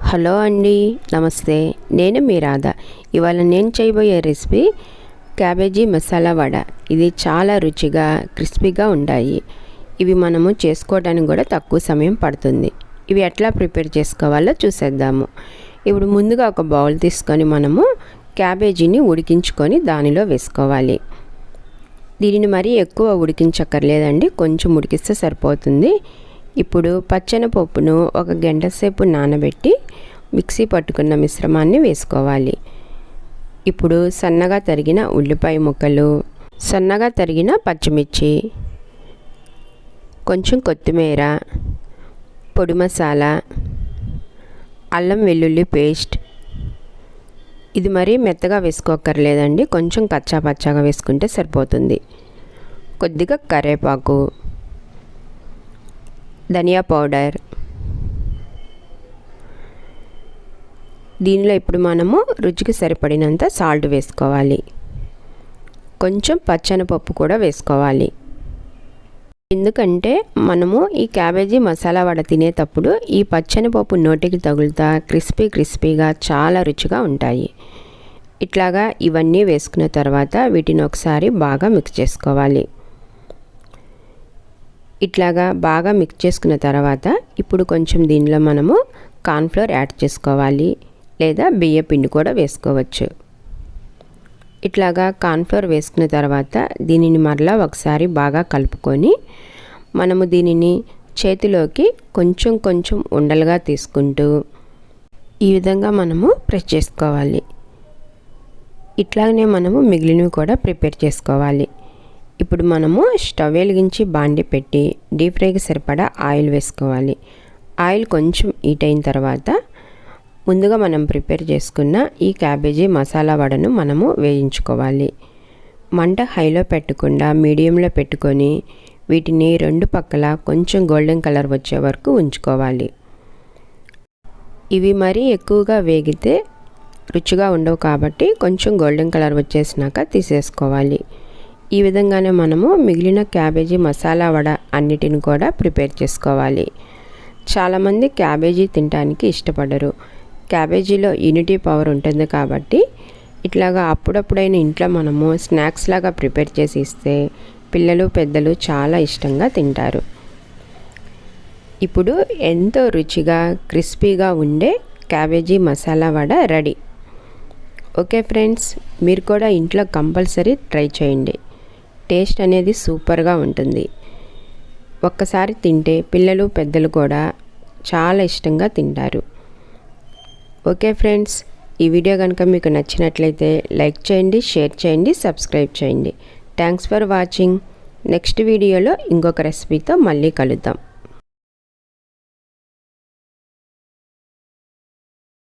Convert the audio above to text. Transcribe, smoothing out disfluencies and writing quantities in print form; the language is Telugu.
హలో అండి, నమస్తే. నేను మీ రాధ. ఇవాళ నేను చేయబోయే రెసిపీ క్యాబేజీ మసాలా వడ. ఇది చాలా రుచిగా క్రిస్పీగా ఉంటాయి. ఇవి మనము చేసుకోవడానికి కూడా తక్కువ సమయం పడుతుంది. ఇవి ఎట్లా ప్రిపేర్ చేసుకోవాలో చూసేద్దాము. ఇప్పుడు ముందుగా ఒక బౌల్ తీసుకొని మనము క్యాబేజీని ఉడికించుకొని దానిలో వేసుకోవాలి. దీనిని మరీ ఎక్కువ ఉడికించక్కర్లేదండి, కొంచెం ఉడికిస్తే సరిపోతుంది. ఇప్పుడు పచ్చెనపప్పును ఒక గంట సేపు నానబెట్టి మిక్సీ పట్టుకున్న మిశ్రమాన్ని వేసుకోవాలి. ఇప్పుడు సన్నగా తరిగిన ఉల్లిపాయ ముక్కలు, సన్నగా తరిగిన పచ్చిమిర్చి, కొంచెం కొత్తిమీర, పొడి మసాలా, అల్లం వెల్లుల్లి పేస్ట్. ఇది మరీ మెత్తగా వేసుకోక్కర్లేదండి, కొంచెం కచ్చా పచ్చాగా వేసుకుంటే సరిపోతుంది. కొద్దిగా కరివేపాకు, ధనియా పౌడర్. దీనిలో ఇప్పుడు మనము రుచికి సరిపడినంత సాల్ట్ వేసుకోవాలి. కొంచెం పచ్చెనపప్పు కూడా వేసుకోవాలి. ఎందుకంటే మనము ఈ క్యాబేజీ మసాలా వడ తినేటప్పుడు ఈ పచ్చెనపప్పు నోటికి తగులుతా క్రిస్పీగా చాలా రుచిగా ఉంటాయి. ఇట్లాగా ఇవన్నీ వేసుకున్న తర్వాత వీటిని ఒకసారి బాగా మిక్స్ చేసుకోవాలి. ఇట్లాగా బాగా మిక్స్ చేసుకున్న తర్వాత ఇప్పుడు కొంచెం దీనిలో మనము కార్న్ఫ్లోర్ యాడ్ చేసుకోవాలి, లేదా బియ్య పిండి కూడా వేసుకోవచ్చు. ఇట్లాగా కార్న్ఫ్లోర్ వేసుకున్న తర్వాత దీనిని మరలా ఒకసారి బాగా కలుపుకొని మనము దీనిని చేతిలోకి కొంచెం ఉండలుగా తీసుకుంటూ ఈ విధంగా మనము ప్రెస్ చేసుకోవాలి. ఇట్లాగనే మనము మిగిలినవి కూడా ప్రిపేర్ చేసుకోవాలి. ఇప్పుడు మనము స్టవ్ వెలిగించి బాండి పెట్టి డీప్ ఫ్రైకి సరిపడా ఆయిల్ వేసుకోవాలి. ఆయిల్ కొంచెం హీట్ అయిన తర్వాత ముందుగా మనం ప్రిపేర్ చేసుకున్న ఈ క్యాబేజీ మసాలా వడను మనము వేయించుకోవాలి. మంట హైలో పెట్టకుండా మీడియంలో పెట్టుకొని వీటిని రెండు పక్కల కొంచెం గోల్డెన్ కలర్ వచ్చే వరకు ఉంచుకోవాలి. ఇవి మరీ ఎక్కువగా వేగితే రుచిగా ఉండవు కాబట్టి కొంచెం గోల్డెన్ కలర్ వచ్చేసినాక తీసేసుకోవాలి. ఈ విధంగానే మనము మిగిలిన క్యాబేజీ మసాలా వడ అన్నిటిని కూడా ప్రిపేర్ చేసుకోవాలి. చాలామంది క్యాబేజీ తినడానికి ఇష్టపడరు. క్యాబేజీలో ఇమ్యూనిటీ పవర్ ఉంటుంది కాబట్టి ఇట్లాగా అప్పుడప్పుడైనా ఇంట్లో మనము స్నాక్స్ లాగా ప్రిపేర్ చేసి ఇస్తే పిల్లలు పెద్దలు చాలా ఇష్టంగా తింటారు. ఇప్పుడు ఎంతో రుచిగా క్రిస్పీగా ఉండే cabbage masala vada ready. Okay friends, మీరు కూడా ఇంట్లో కంపల్సరీ ట్రై చేయండి. టేస్ట్ అనేది సూపర్గా ఉంటుంది. ఒక్కసారి తింటే పిల్లలు పెద్దలు కూడా చాలా ఇష్టంగా తింటారు. ఓకే ఫ్రెండ్స్, ఈ వీడియో కనుక మీకు నచ్చినట్లయితే లైక్ చేయండి, షేర్ చేయండి, సబ్స్క్రైబ్ చేయండి. Thanks for watching. నెక్స్ట్ వీడియోలో ఇంకొక రెసిపీతో మళ్ళీ కలుద్దాం.